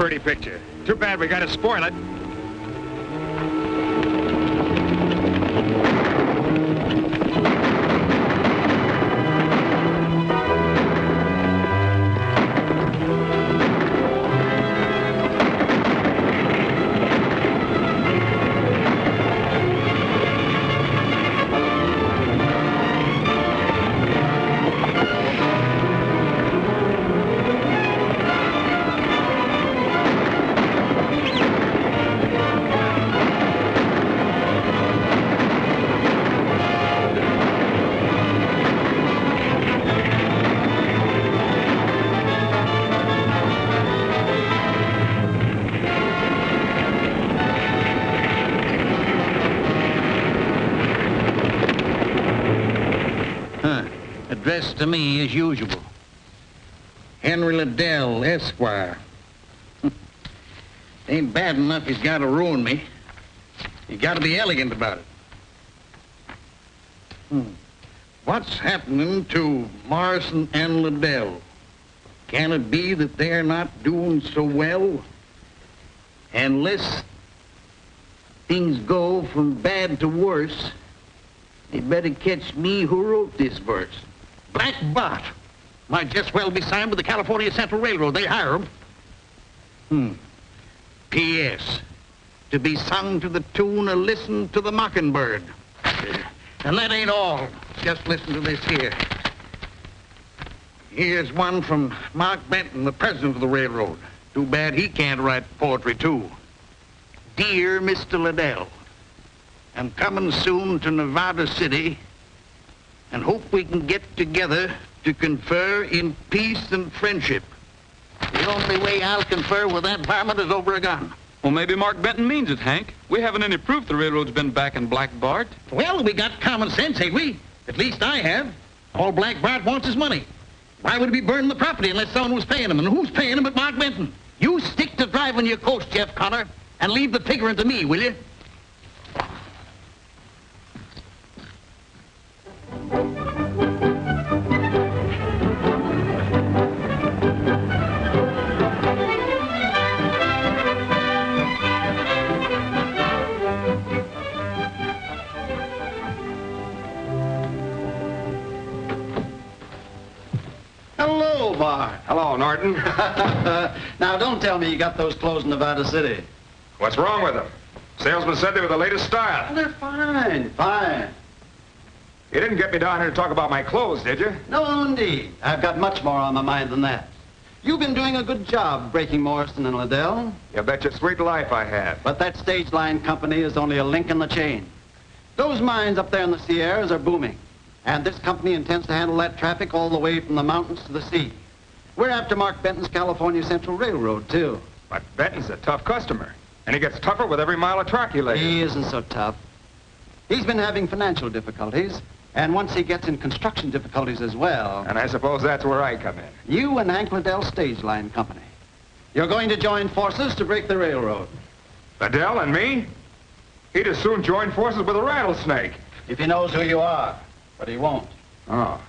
pretty picture. Too bad we gotta spoil it. Addressed to me as usual. Henry Liddell, Esquire. Ain't bad enough he's got to ruin me. You got to be elegant about it. What's happening to Morrison and Liddell? Can it be that they're not doing so well? Unless things go from bad to worse, they better catch me who wrote this verse. Black Bart might just well be signed with the California Central Railroad. They hire him. P.S. To be sung to the tune of Listen to the Mockingbird. And that ain't all. Just listen to this here. Here's one from Mark Benton, the president of the railroad. Too bad he can't write poetry, too. Dear Mr. Liddell, I'm coming soon to Nevada City and hope we can get together to confer in peace and friendship. The only way I'll confer with that varmint is over a gun. Well, maybe Mark Benton means it, Hank. We haven't any proof the railroad's been backing Black Bart. Well, we got common sense, ain't we? At least I have. All Black Bart wants is money. Why would he be burning the property unless someone was paying him? And who's paying him but Mark Benton? You stick to driving your coach, Jeff Connor, and leave the figuring to me, will you? Hello, Bart. Hello, Norton. Now, don't tell me you got those clothes in Nevada City. What's wrong with them? Salesman said they were the latest style. Well, they're fine, fine. You didn't get me down here to talk about my clothes, did you? No, indeed. I've got much more on my mind than that. You've been doing a good job breaking Morrison and Liddell. You bet your sweet life I have. But that stage line company is only a link in the chain. Those mines up there in the Sierras are booming. And this company intends to handle that traffic all the way from the mountains to the sea. We're after Mark Benton's California Central Railroad, too. But Benton's a tough customer. And he gets tougher with every mile of track he lays. He isn't so tough. He's been having financial difficulties. And once he gets in construction difficulties as well. And I suppose that's where I come in. You and Hank Liddell Stage Line Company. You're going to join forces to break the railroad. Liddell and me? He'd as soon join forces with a rattlesnake. If he knows who you are. But he won't. Oh.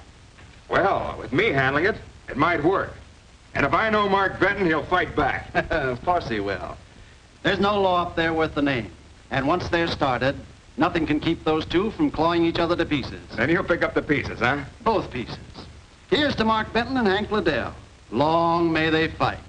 Well, with me handling it, it might work. And if I know Mark Benton, he'll fight back. Of course he will. There's no law up there worth the name. And once they're started, nothing can keep those two from clawing each other to pieces. Then he'll pick up the pieces, huh? Both pieces. Here's to Mark Benton and Hank Liddell. Long may they fight.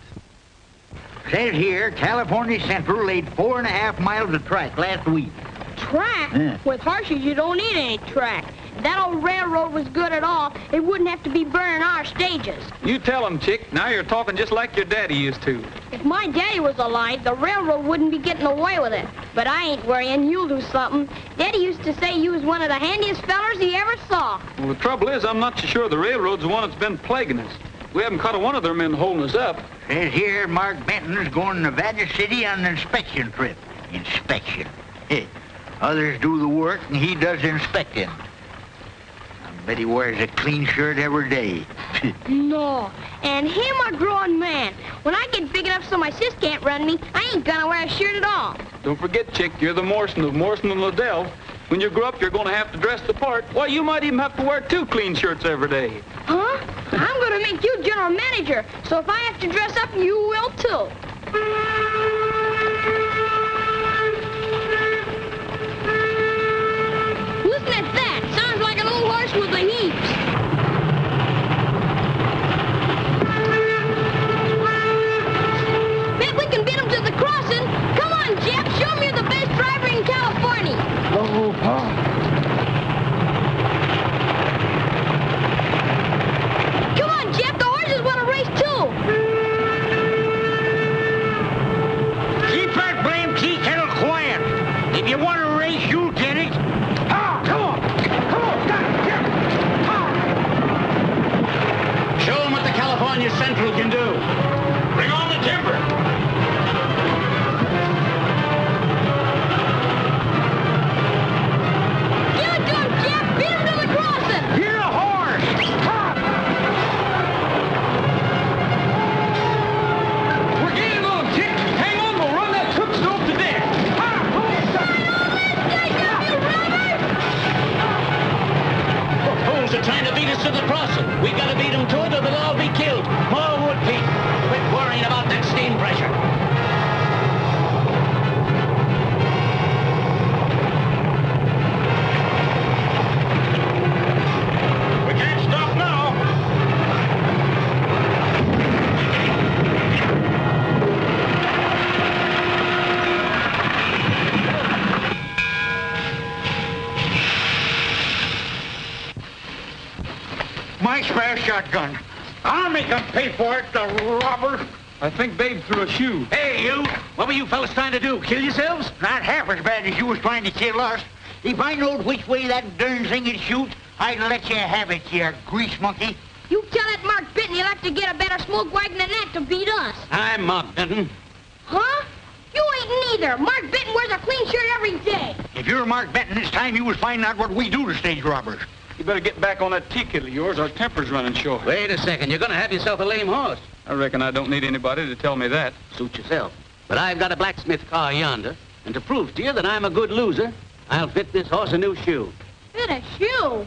Says here, California Central laid 4.5 miles of track last week. Track? Yeah. With horses, you don't need any track. If that old railroad was good at all, it wouldn't have to be burning our stages. You tell him, Chick. Now you're talking just like your daddy used to. If my daddy was alive, the railroad wouldn't be getting away with it. But I ain't worrying. You'll do something. Daddy used to say you was one of the handiest fellers he ever saw. Well, the trouble is, I'm not so sure the railroad's the one that's been plaguing us. We haven't caught one of their men holding us up. Says here, Mark Benton's going to Nevada City on an inspection trip. Inspection. Others do the work, and he does the inspecting. I bet he wears a clean shirt every day. No. And him a grown man. When I get big enough so my sis can't run me, I ain't gonna wear a shirt at all. Don't forget, Chick, you're the Morrison of Morrison and Liddell. When you grow up, you're going to have to dress the part. Why, you might even have to wear 2 clean shirts every day. Huh? I'm gonna make you general manager, so if I have to dress up, you will too. Listen at that. Sounds like an old horse with the heaps. Bet we can beat him to the crossing. Come on, Jeff. Show me you're the best driver in California. Oh, Come on, Jeff. The horses want to race too. keep that blame tea kettle quiet. If you want to race, you'll get it. Ah, come on. Come on, stop. Show them what the California Central can do. Bring on the timber. Give it to him, Jeff. Beat him to the crossing. You're a horse. We're gaining on them, Chick. Hang on, we'll run that cook stove to death. Fools are trying to beat us to the crossing. We gotta beat them to it or they'll all be killed. More wood, Pete. Quit worrying about that steam pressure. We can't stop now. My spare shotgun. I'll make them pay for it, the robber. I think Babe threw a shoe. Hey, you. What were you fellas trying to do? Kill yourselves? Not half as bad as you was trying to kill us. If I knowed which way that darn thing would shoot, I'd let you have it, you grease monkey. You tell that Mark Benton he'll have to get a better smoke wagon than that to beat us. I'm Mark Benton. Huh? You ain't neither. Mark Benton wears a clean shirt every day. If you're Mark Benton, it's time you was finding out what we do to stage robbers. You better get back on that tea kettle of yours. Our temper's running short. Wait a second. You're gonna have yourself a lame horse. I reckon I don't need anybody to tell me that. Suit yourself. But I've got a blacksmith car yonder, and to prove to you that I'm a good loser, I'll fit this horse a new shoe. Fit a shoe?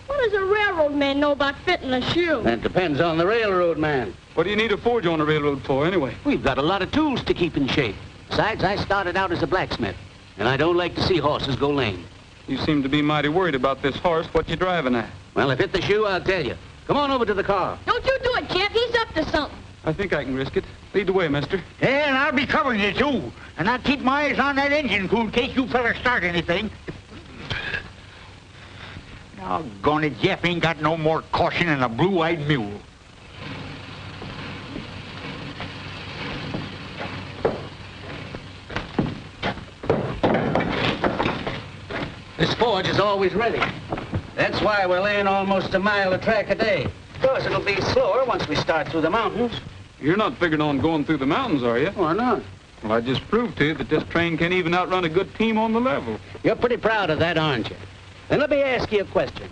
What does a railroad man know about fitting a shoe? That depends on the railroad man. What do you need a forge on the railroad for, anyway? We've got a lot of tools to keep in shape. Besides, I started out as a blacksmith, and I don't like to see horses go lame. You seem to be mighty worried about this horse. What you driving at? Well, if it's the shoe, I'll tell you. Come on over to the car. Don't you do it, Jeff. He's up to something. I think I can risk it. Lead the way, mister. Yeah, and I'll be covering you, too. And I'll keep my eyes on that engine cool in case you fellas start anything. Doggone it, Jeff ain't got no more caution than a blue-eyed mule. This forge is always ready. That's why we're laying almost a mile of track a day. Of course, it'll be slower once we start through the mountains. You're not figuring on going through the mountains, are you? Why not? Well, I just proved to you that this train can't even outrun a good team on the level. You're pretty proud of that, aren't you? Then let me ask you a question.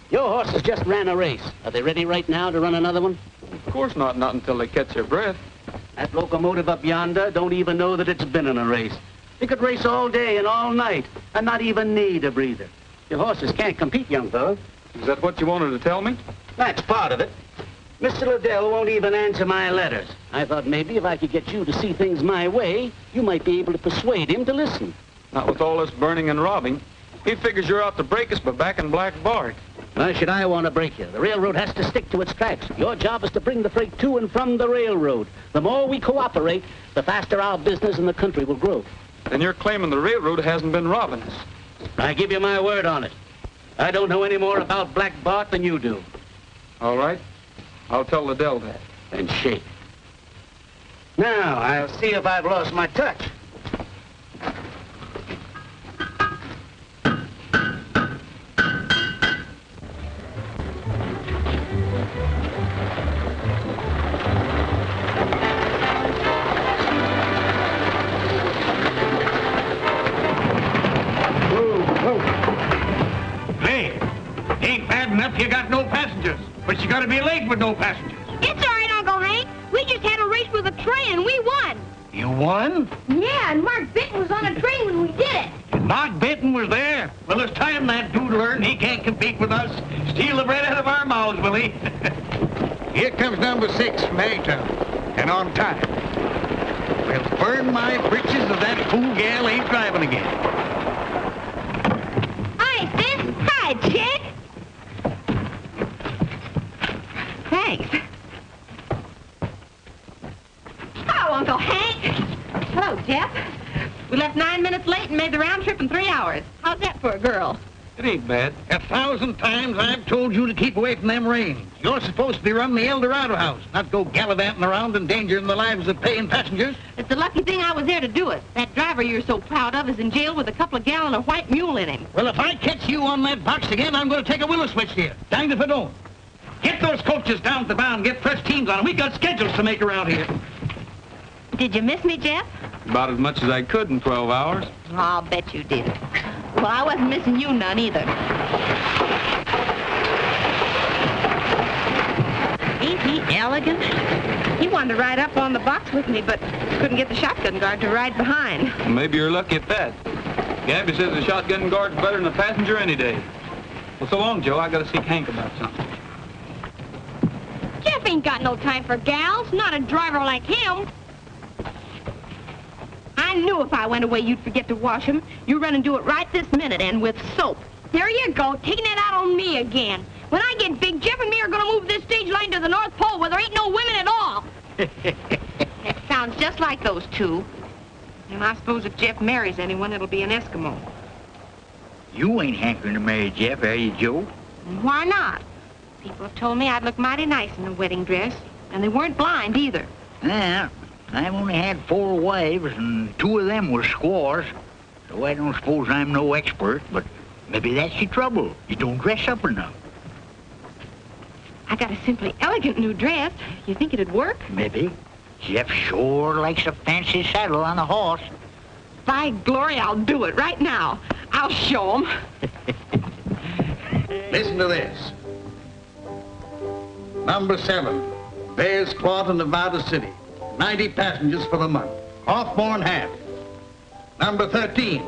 Your horses just ran a race. Are they ready right now to run another one? Of course not until they catch their breath. That locomotive up yonder don't even know that it's been in a race. It could race all day and all night and not even need a breather. Your horses can't compete, young fellow. Is that what you wanted to tell me? That's part of it. Mr. Liddell won't even answer my letters. I thought maybe if I could get you to see things my way, you might be able to persuade him to listen. Not with all this burning and robbing. He figures you're out to break us by backing Black Bart. Why should I want to break you? The railroad has to stick to its tracks. Your job is to bring the freight to and from the railroad. The more we cooperate, the faster our business in the country will grow. Then you're claiming the railroad hasn't been robbing us. I give you my word on it. I don't know any more about Black Bart than you do. All right. I'll tell Liddell that. Then shake. Now, I'll see if I've lost my touch. Ain't bad enough you got no passengers, but you gotta be late with no passengers. It's all right, Uncle Hank. We just had a race with a train and we won. You won? Yeah, and Mark Benton was on a train when we did it. And Mark Benton was there. Well, it's time that dude learned he can't compete with us. Steal the bread out of our mouths, will he? Here comes number 6 from A-Town, and on time. Well, burn my britches if that fool gal ain't driving again. Hi, sis. Hi, chick. Thanks. Hello, Uncle Hank. Hello, Jeff. We left 9 minutes late and made the round trip in 3 hours. How's that for a girl? It ain't bad. 1,000 times I've told you to keep away from them rains. You're supposed to be running the El Dorado house, not go gallivanting around endangering the lives of paying passengers. It's a lucky thing I was there to do it. That driver you're so proud of is in jail with a couple of gallon of white mule in him. Well, if I catch you on that box again, I'm going to take a willow switch to you. Danged if I don't. Get those coaches down to the bound, get fresh teams on them. We got schedules to make around here. Did you miss me, Jeff? About as much as I could in 12 hours. Oh, I'll bet you did. Well, I wasn't missing you none either. Ain't he elegant? He wanted to ride up on the box with me, but couldn't get the shotgun guard to ride behind. Maybe you're lucky at that. Gabby says the shotgun guard's better than a passenger any day. Well, so long, Joe. I got to see Hank about something. Jeff ain't got no time for gals, not a driver like him. I knew if I went away you'd forget to wash him. You run and do it right this minute, and with soap. There you go, taking it out on me again. When I get big, Jeff and me are going to move this stage line to the North Pole where there ain't no women at all. That sounds just like those two. And I suppose if Jeff marries anyone, it'll be an Eskimo. You ain't hankering to marry Jeff, are you, Joe? And why not? People have told me I'd look mighty nice in a wedding dress, and they weren't blind either. Yeah, I've only had 4 wives, and 2 of them were squaws. So I don't suppose I'm no expert, but maybe that's your trouble. You don't dress up enough. I got a simply elegant new dress. You think it'd work? Maybe. Jeff sure likes a fancy saddle on a horse. By glory, I'll do it right now. I'll show 'em. Listen to this. Number 7, Bears Claw to Nevada City. 90 passengers for the month. Off more than half. Number 13,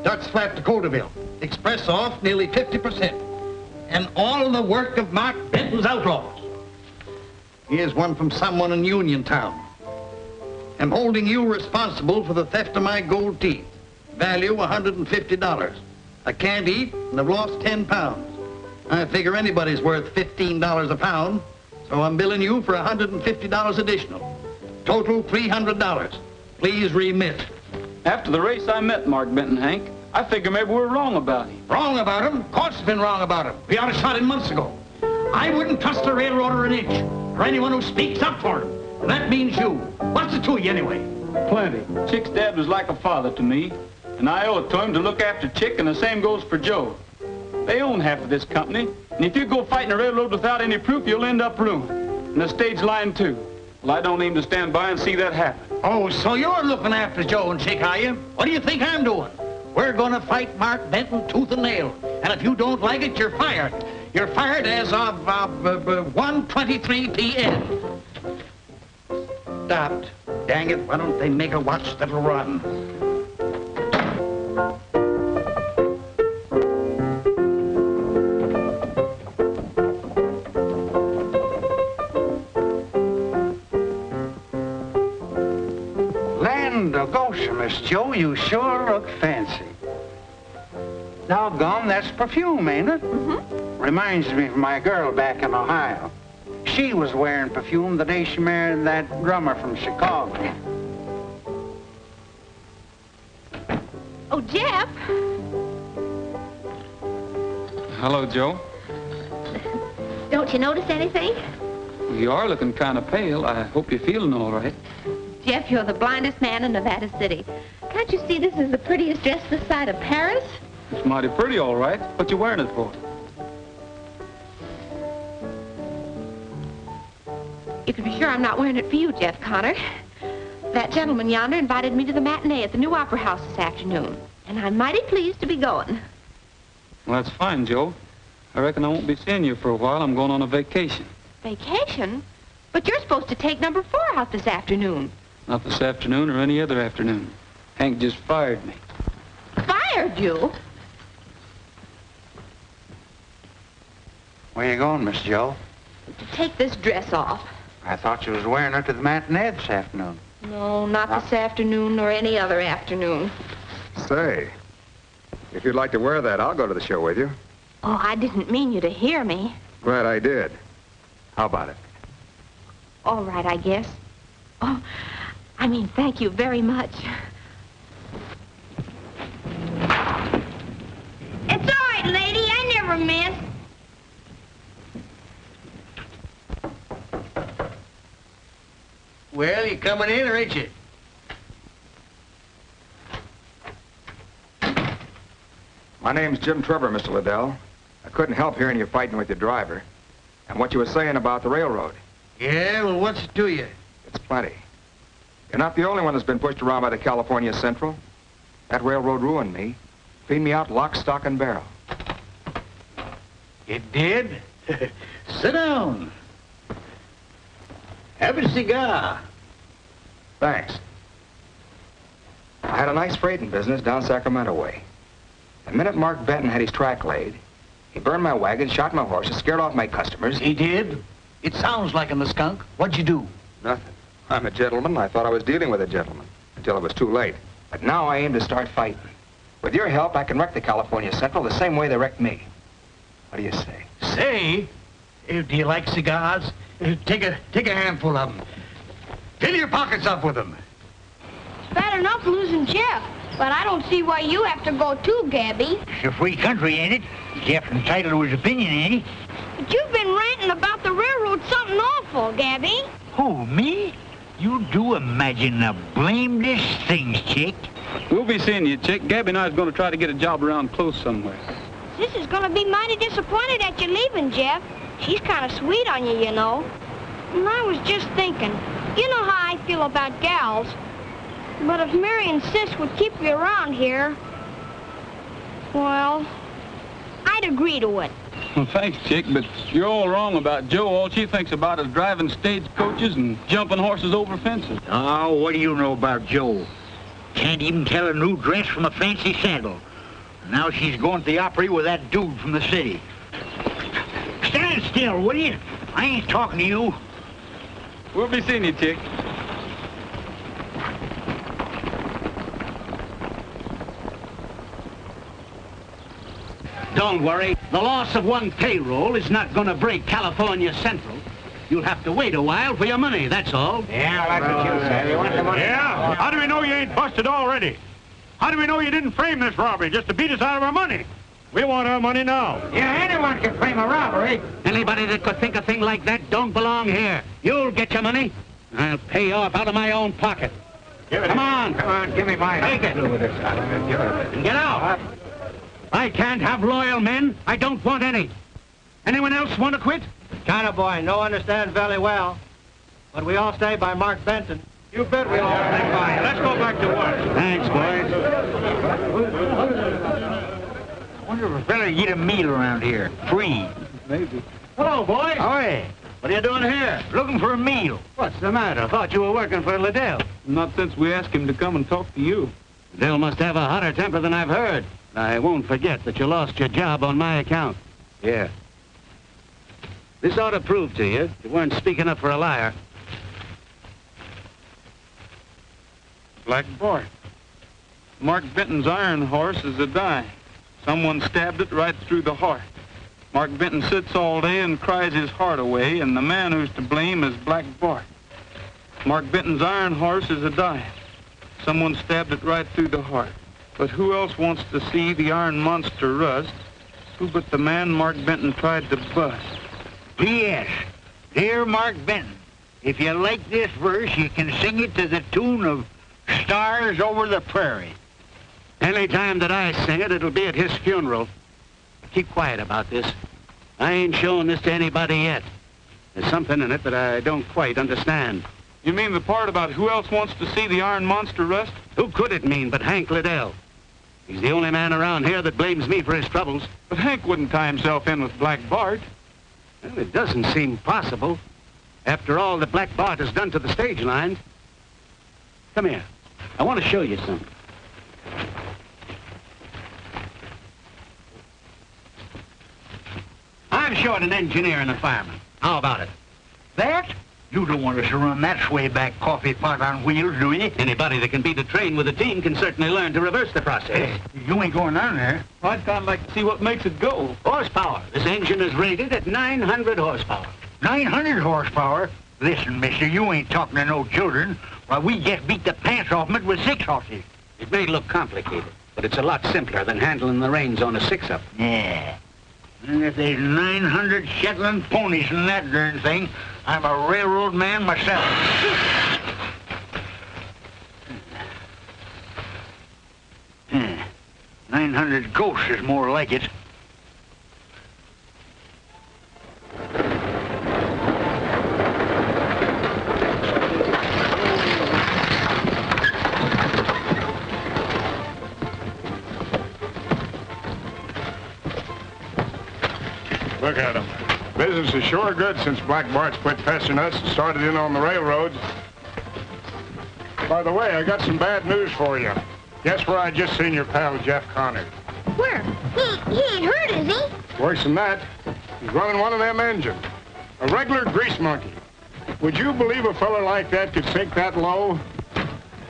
Ducks Flat to Coulterville. Express off nearly 50%. And all the work of Mark Benton's Outlaws. Here's one from someone in Uniontown. I'm holding you responsible for the theft of my gold teeth. Value $150. I can't eat and I've lost 10 pounds. I figure anybody's worth $15 a pound, so I'm billing you for $150 additional. Total $300. Please remit. After the race, I met Mark Benton, Hank. I figure maybe we're wrong about him. Wrong about him? Of course it's been wrong about him. We ought to shot him months ago. I wouldn't trust a railroader an inch, or anyone who speaks up for him. And that means you. What's it to you anyway? Plenty. Chick's dad was like a father to me, and I owe it to him to look after Chick, and the same goes for Joe. They own half of this company, and if you go fighting a railroad without any proof, you'll end up ruined. And the stage line, too. Well, I don't aim to stand by and see that happen. Oh, so you're looking after Joe and Chick, are you? What do you think I'm doing? We're gonna fight Mark Benton tooth and nail. And if you don't like it, you're fired. You're fired as of 1:23 p.m. Stopped. Dang it, why don't they make a watch that'll run? Land of Goshen, Miss Joe, you sure look fancy. Doggone, that's perfume, ain't it? Mm-hmm. Reminds me of my girl back in Ohio. She was wearing perfume the day she married that drummer from Chicago. Oh, Jeff. Hello, Joe. Don't you notice anything? You are looking kind of pale. I hope you're feeling all right. Jeff, you're the blindest man in Nevada City. Can't you see this is the prettiest dress this side of Paris? It's mighty pretty, all right. What you wearing it for? You can be sure I'm not wearing it for you, Jeff Connor. That gentleman yonder invited me to the matinee at the new opera house this afternoon, and I'm mighty pleased to be going. Well, that's fine, Joe. I reckon I won't be seeing you for a while. I'm going on a vacation. Vacation? But you're supposed to take number 4 out this afternoon. Not this afternoon or any other afternoon. Hank just fired me. Fired you? Where you going, Miss Joe? To take this dress off. I thought you was wearing her to the matinee this afternoon. No, not this afternoon nor any other afternoon. Say, if you'd like to wear that, I'll go to the show with you. Oh, I didn't mean you to hear me. Glad I did. How about it? All right, I guess. Oh, I mean, thank you very much. It's all right, lady. I never miss. Well, you coming in, or ain't you? My name's Jim Trevor, Mr. Liddell. I couldn't help hearing you fighting with your driver. And what you were saying about the railroad. Yeah, well, what's it to you? It's plenty. You're not the only one that's been pushed around by the California Central. That railroad ruined me. Cleaned me out lock, stock, and barrel. It did? Sit down. Have a cigar. Thanks. I had a nice freighting business down Sacramento way. The minute Mark Benton had his track laid, he burned my wagon, shot my horses, scared off my customers. He did? It sounds like him, the skunk. What'd you do? Nothing. I'm a gentleman. I thought I was dealing with a gentleman until it was too late. But now I aim to start fighting. With your help, I can wreck the California Central the same way they wrecked me. What do you say? Say? Do you like cigars? Take a handful of them. Fill your pockets up with them. It's bad enough losing Jeff, but I don't see why you have to go too, Gabby. It's a free country, ain't it? Jeff's entitled to his opinion, ain't he? But you've been ranting about the railroad something awful, Gabby. Who, me? You do imagine the blamedest things, chick. We'll be seeing you, Chick. Gabby and I is going to try to get a job around close somewhere. Sis is gonna be mighty disappointed at you leaving, Jeff. She's kind of sweet on you, you know. And I was just thinking, you know how I feel about gals. But if Mary and Sis would keep you around here, well, I'd agree to it. Well, thanks, Chick, but you're all wrong about Jo. All she thinks about is driving stagecoaches and jumping horses over fences. Oh, what do you know about Jo? Can't even tell a new dress from a fancy saddle. Now she's going to the Opry with that dude from the city. Stand still, will you? I ain't talking to you. We'll be seeing you, Chick. Don't worry. The loss of one payroll is not going to break California Central. You'll have to wait a while for your money, that's all. Yeah, that's what you said. You want the money? Yeah? How do we know you ain't busted already? How do we know you didn't frame this robbery just to beat us out of our money? We want our money now. Yeah, anyone can frame a robbery. Anybody that could think a thing like that don't belong here. You'll get your money. I'll pay you off out of my own pocket. Come on. Come on, give me mine. Take it. And get out. I can't have loyal men. I don't want any. Anyone else want to quit? Cowboy, no understand very well. But we all stay by Mark Benton. You bet we all stay by. Let's go back to work. Thanks, boys. I wonder if a fella get a meal around here. Free. Maybe. Hello, boys. Howdy. What are you doing here? Looking for a meal. What's the matter? Thought you were working for Liddell. Not since we asked him to come and talk to you. Liddell must have a hotter temper than I've heard. I won't forget that you lost your job on my account. Yeah. This ought to prove to you weren't speaking up for a liar. Black Bart. Mark Benton's iron horse is a die. Someone stabbed it right through the heart. Mark Benton sits all day and cries his heart away, and the man who's to blame is Black Bart. Mark Benton's iron horse is a die. Someone stabbed it right through the heart. But who else wants to see the iron monster rust? Who but the man Mark Benton tried to bust? P.S. Dear Mark Benton, if you like this verse, you can sing it to the tune of Stars Over the Prairie. Any time that I sing it, it'll be at his funeral. Keep quiet about this. I ain't showing this to anybody yet. There's something in it that I don't quite understand. You mean the part about who else wants to see the iron monster rust? Who could it mean but Hank Liddell? He's the only man around here that blames me for his troubles. But Hank wouldn't tie himself in with Black Bart. Well, it doesn't seem possible. After all that Black Bart has done to the stage line. Come here. I want to show you something. I'm short an engineer and a fireman. How about it? That? You don't want us to run that swayback coffee pot on wheels, do you? Anybody that can beat a train with a team can certainly learn to reverse the process. You ain't going down there. Well, I'd kind of like to see what makes it go. Horsepower. This engine is rated at 900 horsepower. 900 horsepower? Listen, mister, you ain't talking to no children. Why, we just beat the pants off 'em with 6 horses. It may look complicated, but it's a lot simpler than handling the reins on a 6-up. Yeah. And if there's 900 Shetland ponies in that darn thing, I'm a railroad man myself. 900 ghosts is more like it. Look at him. Business is sure good since Black Bart's quit pestering us and started in on the railroads. By the way, I got some bad news for you. Guess where I just seen your pal, Jeff Connor? Where? He ain't hurt, is he? Worse than that, he's running one of them engines. A regular grease monkey. Would you believe a fella like that could sink that low?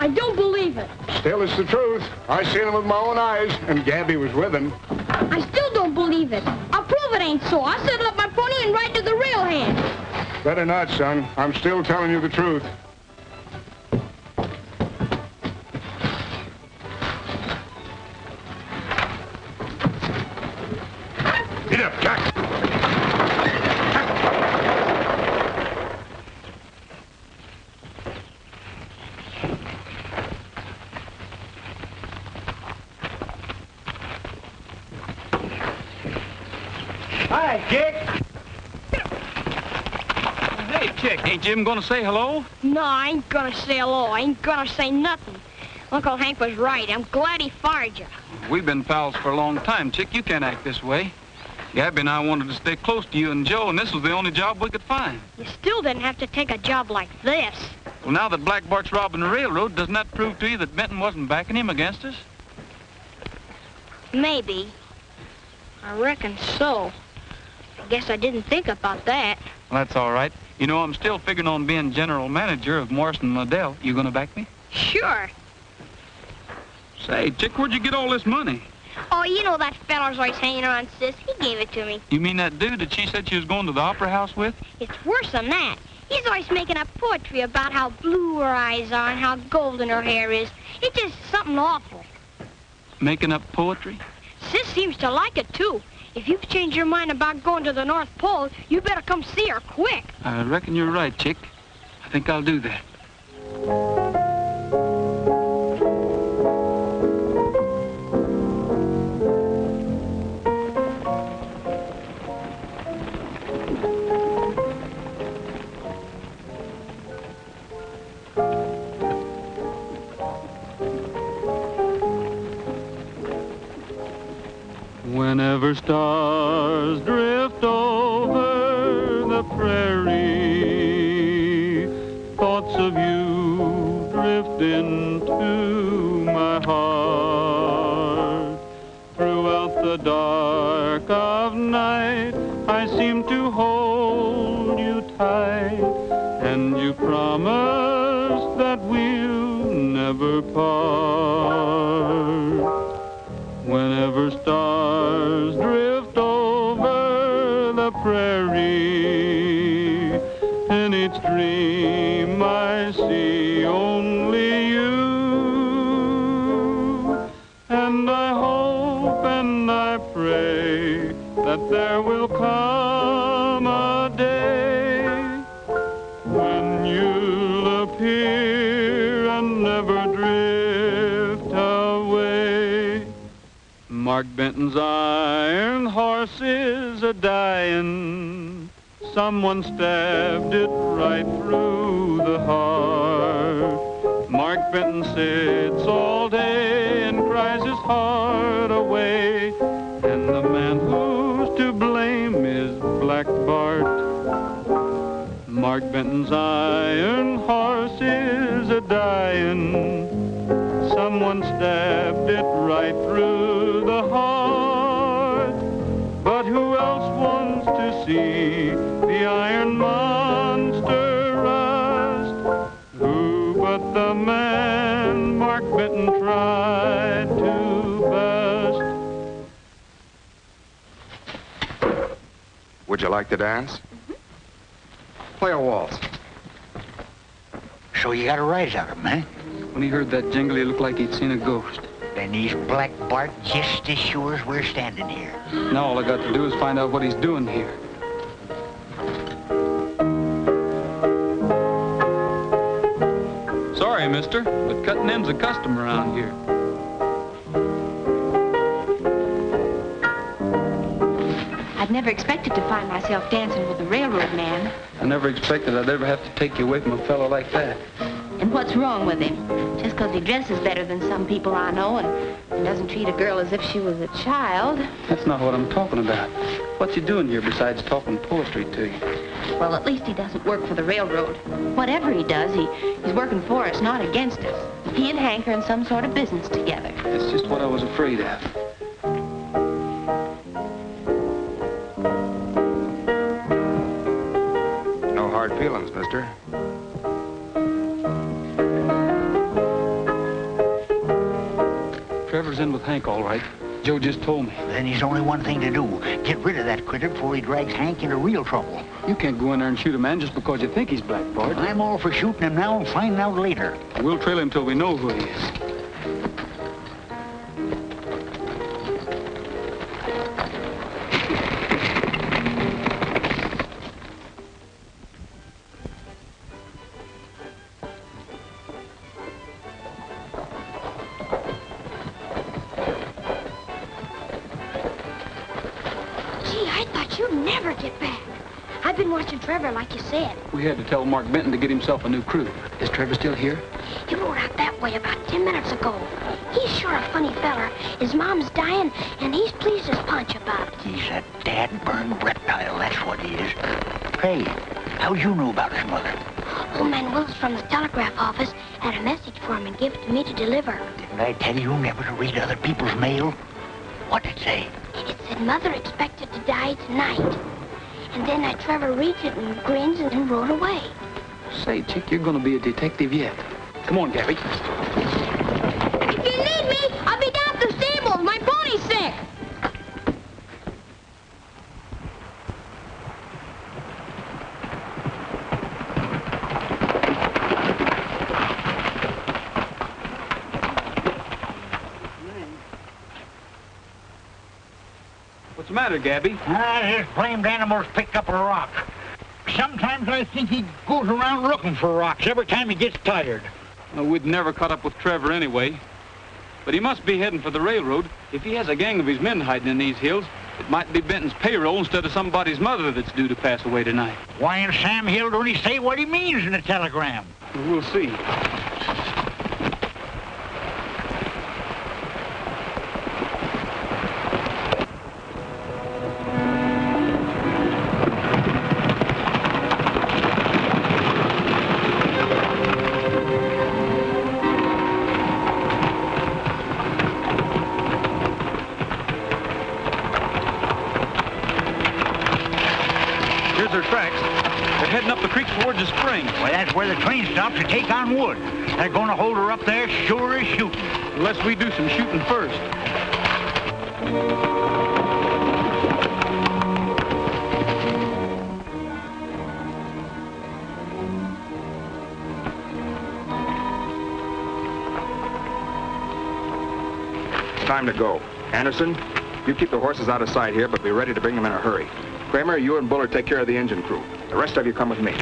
I don't believe it. Still, it's the truth. I seen him with my own eyes, and Gabby was with him. I still don't believe it. I'll prove it ain't so. I'll settle up my pony and ride to the rail hand. Better not, son. I'm still telling you the truth. Get up, Jack. Hi, Chick. Hey, Chick, ain't Jim gonna say hello? No, I ain't gonna say hello. I ain't gonna say nothing. Uncle Hank was right. I'm glad he fired you. We've been pals for a long time, Chick. You can't act this way. Gabby and I wanted to stay close to you and Joe, and this was the only job we could find. You still didn't have to take a job like this. Well, now that Black Bart's robbing the railroad, doesn't that prove to you that Benton wasn't backing him against us? Maybe. I reckon so. I guess I didn't think about that. Well, that's all right. You know, I'm still figuring on being general manager of Morrison Liddell. You gonna back me? Sure. Say, Chick, where'd you get all this money? Oh, you know that feller's always hanging around Sis. He gave it to me. You mean that dude that she said she was going to the opera house with? It's worse than that. He's always making up poetry about how blue her eyes are and how golden her hair is. It's just something awful. Making up poetry? Sis seems to like it, too. If you've changed your mind about going to the North Pole, you better come see her quick. I reckon you're right, Chick. I think I'll do that. Whenever stars drift over the prairie, thoughts of you drift into my heart. Throughout the dark of night, I seem to hold you tight, and you promise that we'll never part. Whenever stars drift over the prairie, in each dream I see only you. And I hope and I pray that there will come a day when you'll appear and never drift away. Mark Benton's iron horse is a-dying. Someone stabbed it right through the heart. Mark Benton sits all day and cries his heart away. And the man who's to blame is Black Bart. Mark Benton's iron horse is a-dying. Someone stabbed it right through the heart. But who else wants to see the iron monster ride? Would you like to dance? Play a waltz. So you got a rise out of him, eh? When he heard that jingle, he looked like he'd seen a ghost. Then he's Black Bart just as sure as we're standing here. Now all I got to do is find out what he's doing here. Sorry, mister, but cutting them's a custom around here. I'd never expected to find myself dancing with a railroad man. I never expected I'd ever have to take you away from a fellow like that. And what's wrong with him? Just 'cause he dresses better than some people I know and doesn't treat a girl as if she was a child. That's not what I'm talking about. What you doing here besides talking poetry to you? Well, at least he doesn't work for the railroad. Whatever he does, he's working for us, not against us. He and Hank are in some sort of business together. That's just what I was afraid of. No hard feelings, mister. Trevor's in with Hank, all right. Joe just told me. Then he's only one thing to do. Get rid of that critter before he drags Hank into real trouble. You can't go in there and shoot a man just because you think he's Black Bart. I'm all for shooting him now and finding out later. We'll trail him till we know who he is. You'll never get back. I've been watching Trevor, like you said. We had to tell Mark Benton to get himself a new crew. Is Trevor still here? He rode out that way about 10 minutes ago. He's sure a funny feller. His mom's dying, and he's pleased as punch about it. He's a dad-burned reptile, that's what he is. Hey, how'd you know about his mother? Old man Willis from the telegraph office had a message for him and gave it to me to deliver. Didn't I tell you never to read other people's mail? What'd it say? It said Mother expected to die tonight. And then Trevor reads it and grins and rode away. Say, chick, you're gonna be a detective yet. Come on, Gabby. If you need me, I'll be down at the stables. My pony's sick. What's the matter, Gabby? This blamed animal's picked up a rock. Sometimes I think he goes around looking for rocks every time he gets tired. Well, we'd never caught up with Trevor anyway. But he must be heading for the railroad. If he has a gang of his men hiding in these hills, it might be Benton's payroll instead of somebody's mother that's due to pass away tonight. Why in Sam Hill don't he say what he means in the telegram? We'll see. Towards the spring. Well, that's where the train stops to take on wood. They're going to hold her up there sure as shooting. Unless we do some shooting first. It's time to go. Anderson, you keep the horses out of sight here, but be ready to bring them in a hurry. Kramer, you and Bullard take care of the engine crew. The rest of you come with me.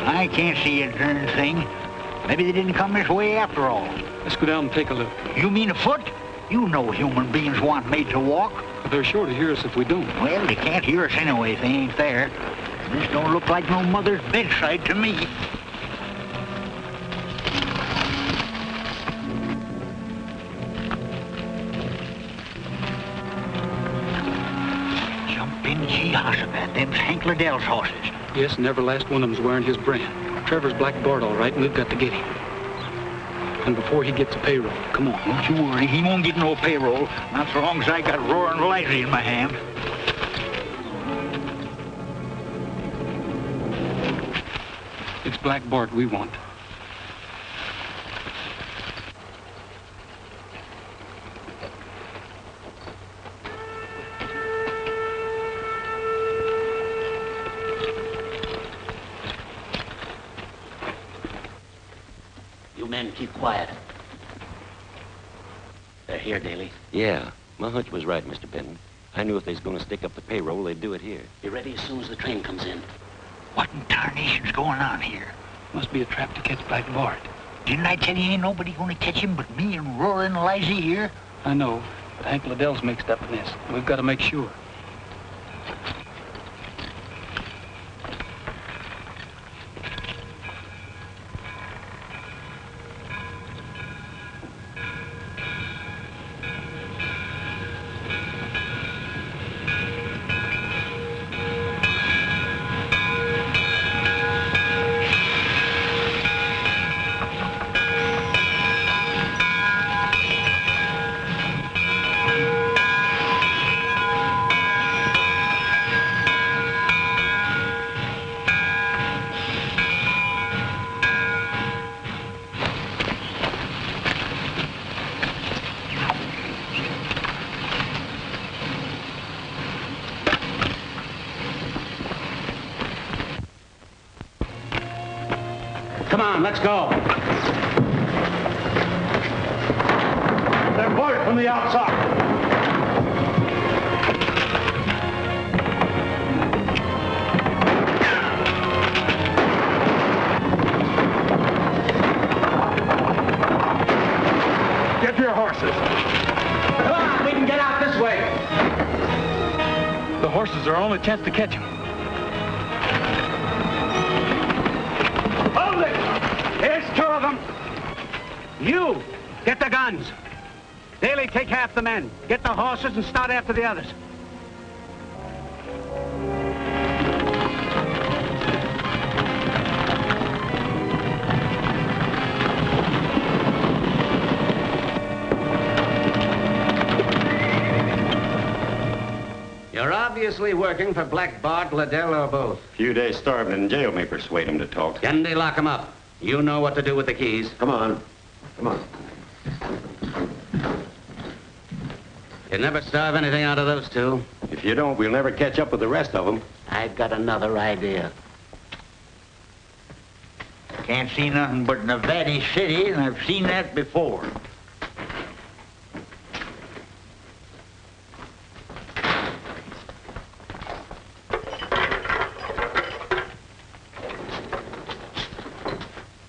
I can't see a darn thing. Maybe they didn't come this way after all. Let's go down and take a look. You mean afoot? You know human beings weren't made to walk. But they're sure to hear us if we don't. Well, they can't hear us anyway if they ain't there. This don't look like no mother's bedside to me. Ben G. Hossabat, them's Hank Liddell's horses. Yes, and every last one of them's wearing his brand. Trevor's Black Bart, all right, and we've got to get him. And before he gets a payroll, come on. Don't you worry, he won't get no payroll, not so long as I got roaring Lizy in my hand. It's Black Bart we want. You men keep quiet. They're here, Daly. Yeah, my hunch was right, Mr. Benton. I knew if they was going to stick up the payroll, they'd do it here. Be ready as soon as the train comes in. What in tarnation's going on here? Must be a trap to catch Black Bart. Didn't I tell you ain't nobody gonna catch him but me and roaring Lizy here? I know, but Hank Liddell's mixed up in this. We've got to make sure. Come on, let's go. They're boarded from the outside. Get your horses. Come on, we can get out this way. The horses are our only chance to catch him. Hold it! Here's two of them. You, get the guns. Daly, take half the men. Get the horses and start after the others. You're obviously working for Black Bart, Liddell, or both. Few days starving in jail may persuade him to talk. Kennedy, lock him up. You know what to do with the keys. Come on. Come on. You never starve anything out of those two. If you don't, we'll never catch up with the rest of them. I've got another idea. Can't see nothing but Nevada City, and I've seen that before.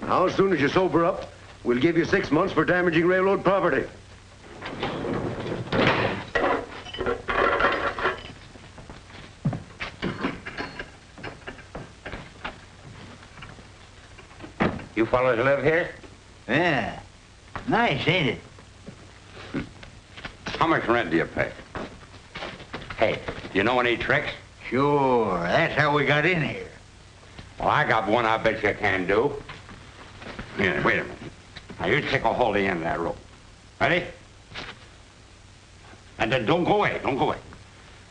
Now, as soon as you sober up, we'll give you 6 months for damaging railroad property. You fellas live here? Yeah. Nice, ain't it? How much rent do you pay? Hey, do you know any tricks? Sure. That's how we got in here. Well, I got one I bet you can do. Here, wait a minute. Now, you take a hold of the end of that rope. Ready? And then don't go away. Don't go away.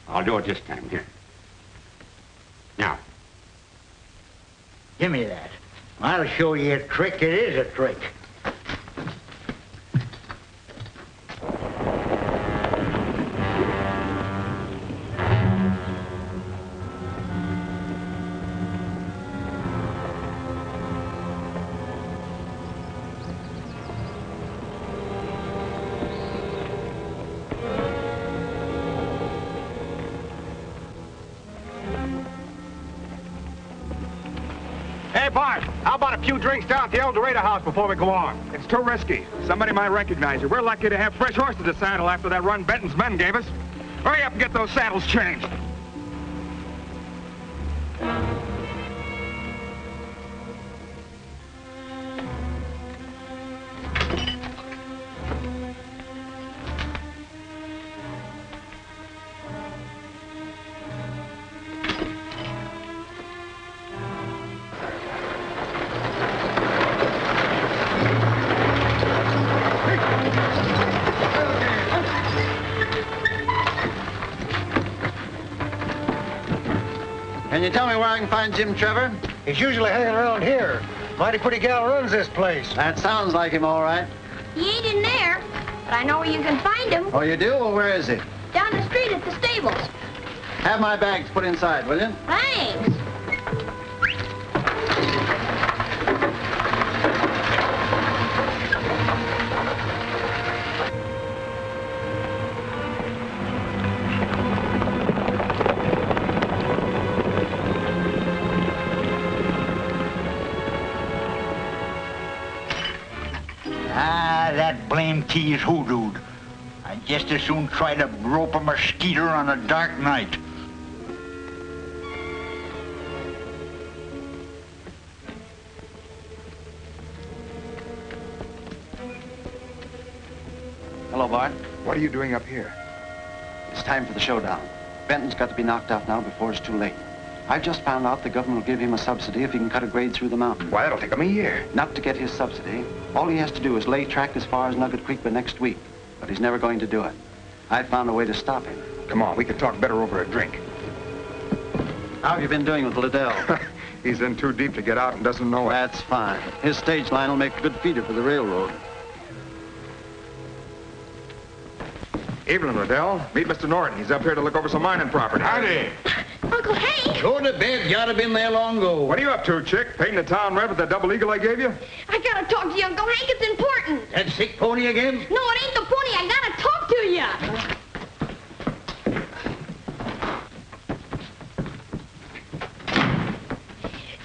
I'll do it this time. Here. Now. Give me that. I'll show you a trick. It is a trick. Hey, Bart, how about a few drinks down at the El Dorado house before we go on? It's too risky. Somebody might recognize you. We're lucky to have fresh horses to saddle after that run Benton's men gave us. Hurry up and get those saddles changed. Can you tell me where I can find Jim Trevor? He's usually hanging around here. Mighty pretty gal runs this place. That sounds like him, all right. He ain't in there, but I know where you can find him. Oh, you do? Well, where is he? Down the street at the stables. Have my bags put inside, will you? Thanks. That blamed key is hoodooed. I'd just as soon try to rope a mosquito on a dark night. Hello, Bart. What are you doing up here? It's time for the showdown. Benton's got to be knocked out now before it's too late. I've just found out the government will give him a subsidy if he can cut a grade through the mountain. Why, that'll take him a year. Not to get his subsidy. All he has to do is lay track as far as Nugget Creek by next week. But he's never going to do it. I found a way to stop him. Come on, we can talk better over a drink. How have you been doing with Liddell? He's in too deep to get out and doesn't know it. That's fine. His stage line will make a good feeder for the railroad. Evening, Liddell. Meet Mr. Norton. He's up here to look over some mining property. Howdy. Uncle Hank, Go to bed. You ought to have been there long ago. What are you up to, chick? Paying the town rent with that double eagle I gave you? I gotta talk to you, Uncle Hank. It's important. That sick pony again? No, it ain't the pony. I gotta talk to you.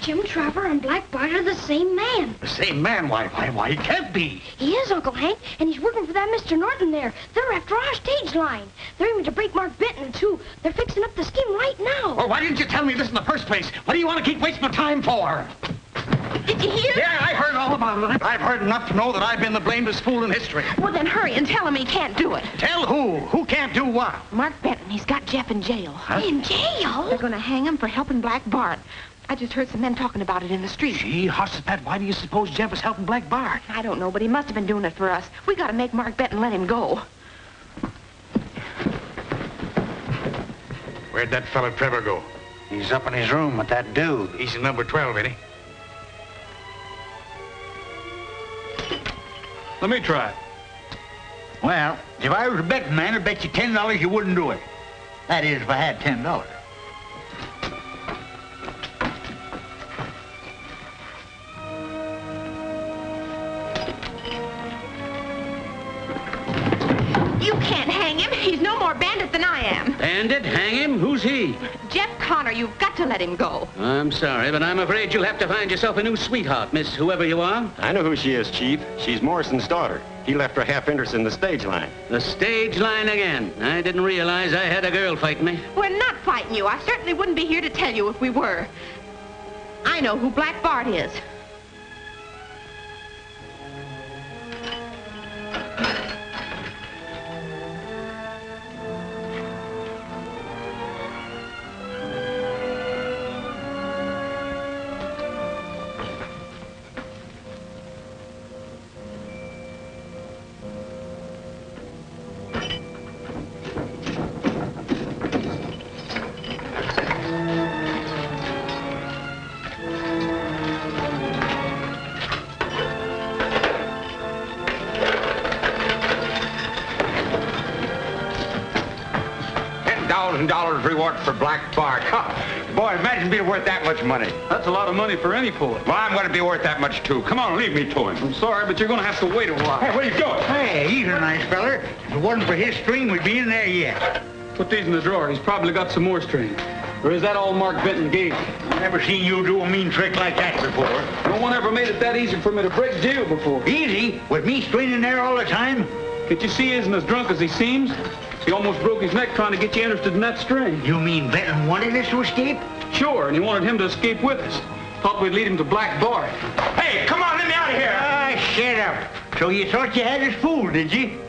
Jim Trevor and Black Bart are the same man. The same man? Why, he can't be. He is, Uncle Hank, and he's working for that Mr. Norton there. They're after our stage line. They're aiming to break Mark Benton, too. They're fixing up the scheme right now. Well, why didn't you tell me this in the first place? What do you want to keep wasting my time for? Did you hear? Yeah, I heard all about it. I've heard enough to know that I've been the blamedest fool in history. Well, then hurry and tell him he can't do it. Tell who? Who can't do what? Mark Benton, he's got Jeff in jail. In jail? They're going to hang him for helping Black Bart. I just heard some men talking about it in the street. Gee, Hossipet, why do you suppose Jeff was helping Black Bart? I don't know, but he must have been doing it for us. We got to make Mark Benton let him go. Where'd that fella Trevor go? He's up in his room with that dude. He's in number 12, ain't he? Let me try it. Well, if I was a betting man, I'd bet you $10 you wouldn't do it. That is, if I had $10. You can't hang him. He's no more bandit than I am. Bandit? Hang him? Who's he? Jeff Connor, you've got to let him go. I'm sorry, but I'm afraid you'll have to find yourself a new sweetheart, Miss whoever you are. I know who she is, Chief. She's Morrison's daughter. He left her half interest in the stage line. The stage line again. I didn't realize I had a girl fighting me. We're not fighting you. I certainly wouldn't be here to tell you if we were. I know who Black Bart is. $10,000 reward for Black Bart. Boy, imagine being worth that much money. That's a lot of money for any poet. Well, I'm going to be worth that much, too. Come on, leave me to him. I'm sorry, but you're going to have to wait a while. Hey, where you going? Hey, he's a nice feller. If it wasn't for his string, we'd be in there yet. Put these in the drawer. He's probably got some more string. Or is that all Mark Benton gave you? I've never seen you do a mean trick like that before. No one ever made it that easy for me to break jail before. Easy? With me straining there all the time? Can't you see he isn't as drunk as he seems? He almost broke his neck trying to get you interested in that string. You mean Benton wanted us to escape? Sure, and he wanted him to escape with us. Thought we'd lead him to Black Bart. Hey, come on, let me out of here. Ah, shut up. So you thought you had us fooled, did you?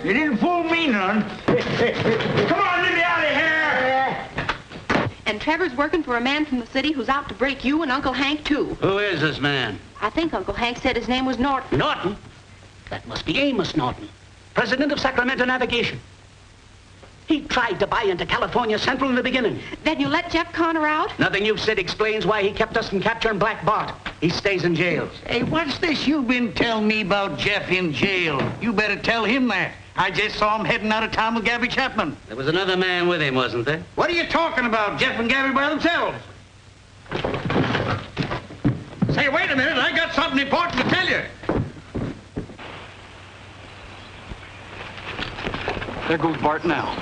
You didn't fool me none. Come on, let me out of here. And Trevor's working for a man from the city who's out to break you and Uncle Hank, too. Who is this man? I think Uncle Hank said his name was Norton. Norton? That must be Amos Norton, president of Sacramento Navigation. He tried to buy into California Central in the beginning. Then you let Jeff Connor out? Nothing you've said explains why he kept us from capturing Black Bart. He stays in jail. Hey, what's this you've been telling me about Jeff in jail? You better tell him that. I just saw him heading out of town with Gabby Chapman. There was another man with him, wasn't there? What are you talking about? Jeff and Gabby by themselves. Say, wait a minute. I got something important to tell you. There goes Bart now.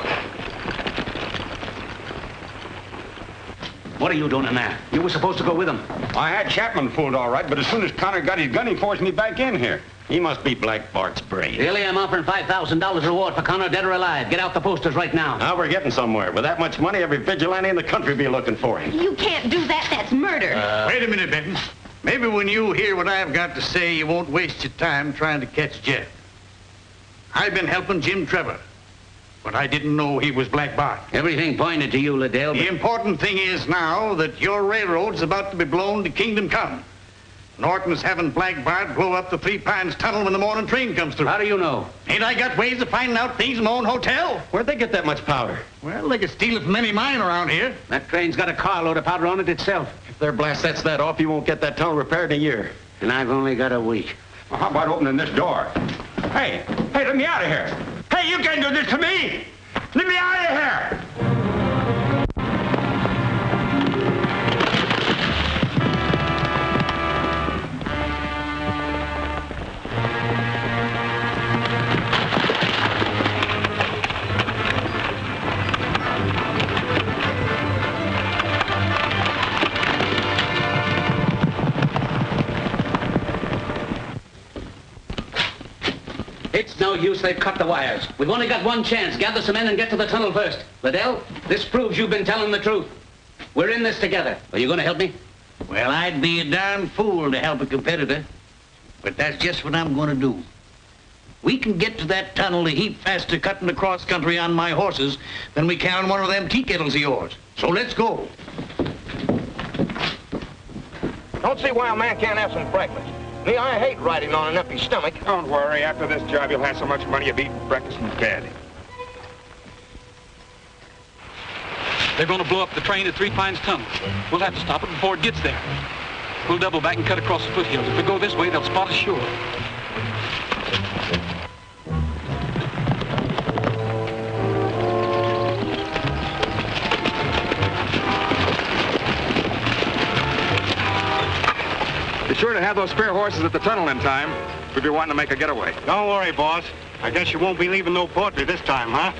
What are you doing in there? You were supposed to go with him. I had Chapman fooled all right, but as soon as Connor got his gun, he forced me back in here. He must be Black Bart's brain. Really, I'm offering $5,000 reward for Connor, dead or alive. Get out the posters right now. Now we're getting somewhere. With that much money, every vigilante in the country be looking for him. You can't do that. That's murder. Wait a minute, Benton. Maybe when you hear what I've got to say, you won't waste your time trying to catch Jeff. I've been helping Jim Trevor, but I didn't know he was Black Bart. Everything pointed to you, Liddell. The important thing is now that your railroad's about to be blown to kingdom come. Norton's having Black Bart blow up the Three Pines Tunnel when the morning train comes through. How do you know? Ain't I got ways of finding out things in my own hotel? Where'd they get that much powder? Well, they could steal it from any mine around here. That train's got a carload of powder on it itself. If their blast sets that off, you won't get that tunnel repaired in a year. And I've only got a week. Well, how about opening this door? Hey, let me out of here. Hey, you can't do this to me. Let me out of here. It's no use, they've cut the wires. We've only got one chance. Gather some men and get to the tunnel first. Liddell, this proves you've been telling the truth. We're in this together. Are you going to help me? Well, I'd be a darn fool to help a competitor. But that's just what I'm going to do. We can get to that tunnel a heap faster cutting across country on my horses than we can on one of them tea kettles of yours. So let's go. Don't see why a man can't have some breakfast. Me, I hate riding on an empty stomach. Don't worry. After this job, you'll have so much money you'll be eating breakfast in bed. They're going to blow up the train at Three Pines Tunnel. We'll have to stop it before it gets there. We'll double back and cut across the foothills. If we go this way, they'll spot us sure. Be sure to have those spare horses at the tunnel in time. We'll be wanting to make a getaway. Don't worry, boss. I guess you won't be leaving no poetry this time, huh?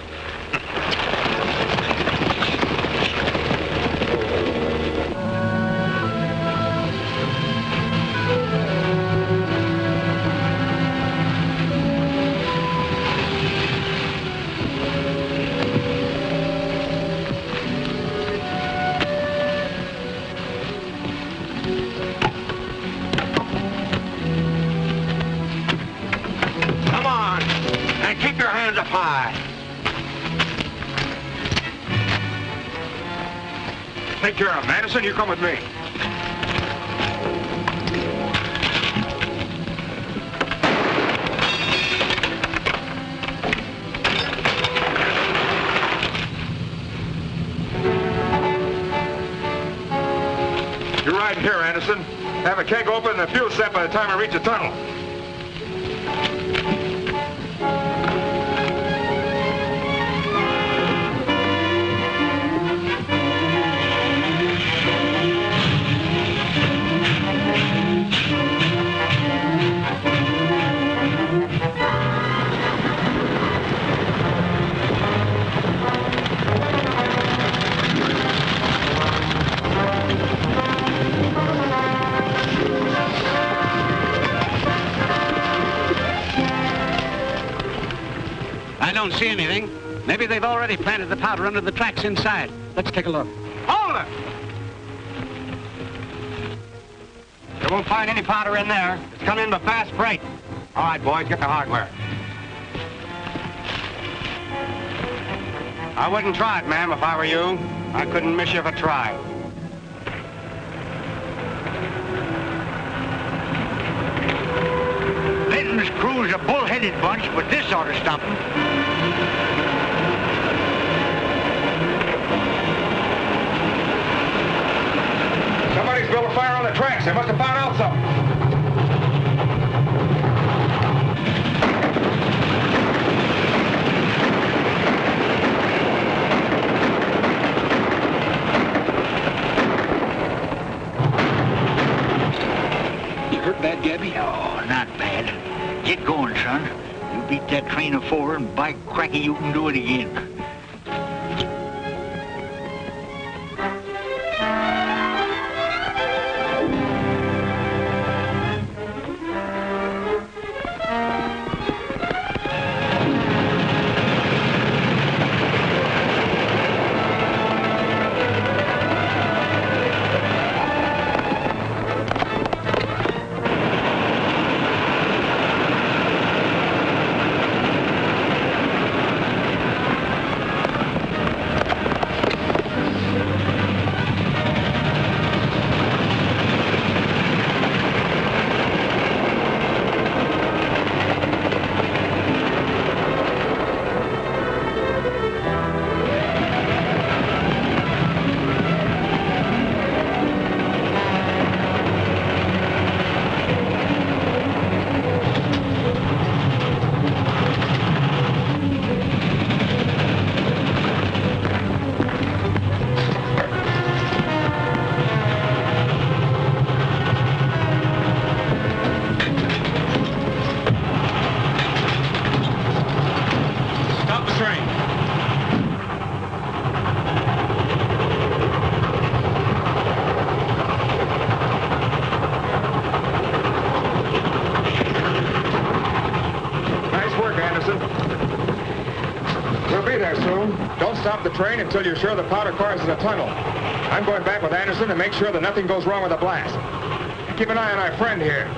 Take care of him. Anderson, you come with me. You're riding here, Anderson. Have a keg open and the fuel set by the time I reach the tunnel. I don't see anything. Maybe they've already planted the powder under the tracks inside. Let's take a look. Hold it! You won't find any powder in there. It's coming in by fast freight. All right, boys, get the hardware. I wouldn't try it, ma'am, if I were you. I couldn't miss you if I tried. Linton's crew's a bull-headed bunch, but this ought to stop them. You hurt bad, Gabby? No, not bad. Get going, son. You beat that train of 4, and by cracky, you can do it again. The train until you're sure the powder car's in the tunnel. I'm going back with Anderson to make sure that nothing goes wrong with the blast. And keep an eye on our friend here.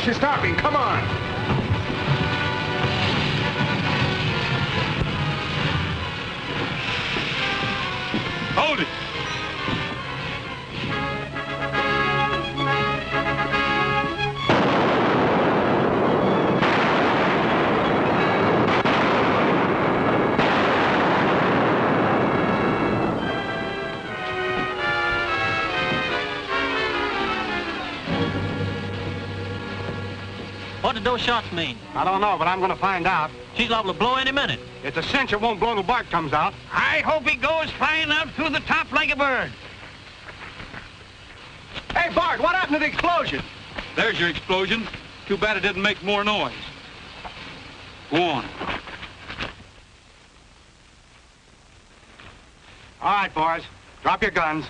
She's stopping. Come on. Hold it. What did those shots mean? I don't know, but I'm going to find out. She's liable to blow any minute. It's a cinch it won't blow till Bart comes out. I hope he goes flying out through the top like a bird. Hey, Bart, what happened to the explosion? There's your explosion. Too bad it didn't make more noise. Go on. All right, boys. Drop your guns.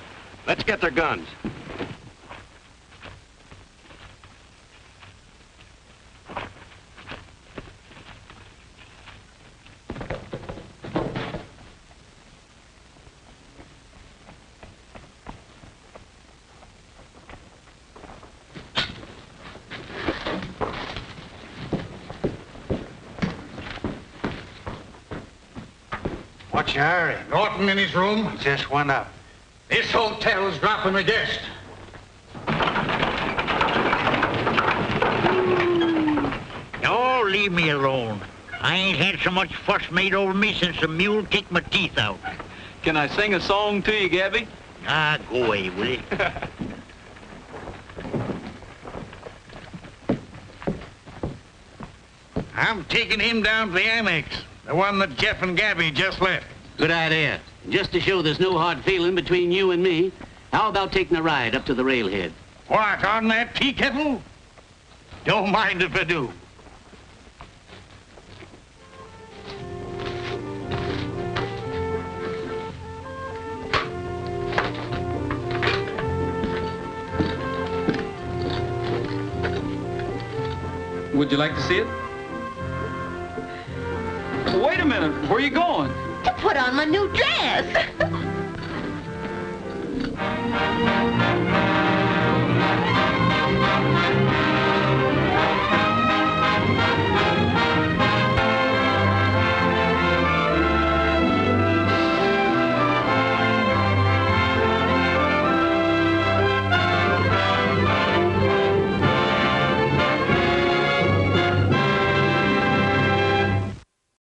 Let's get their guns. What's your hurry? Norton in his room? Just went up. This hotel's dropping a guest. Oh, leave me alone. I ain't had so much fuss made over me since the mule kicked my teeth out. Can I sing a song to you, Gabby? Ah, go away, will you? I'm taking him down to the annex, the one that Jeff and Gabby just left. Good idea. Just to show there's no hard feeling between you and me, how about taking a ride up to the railhead? What, on that tea kettle? Don't mind if I do. Would you like to see it? Wait a minute. Where are you going? To put on my new dress.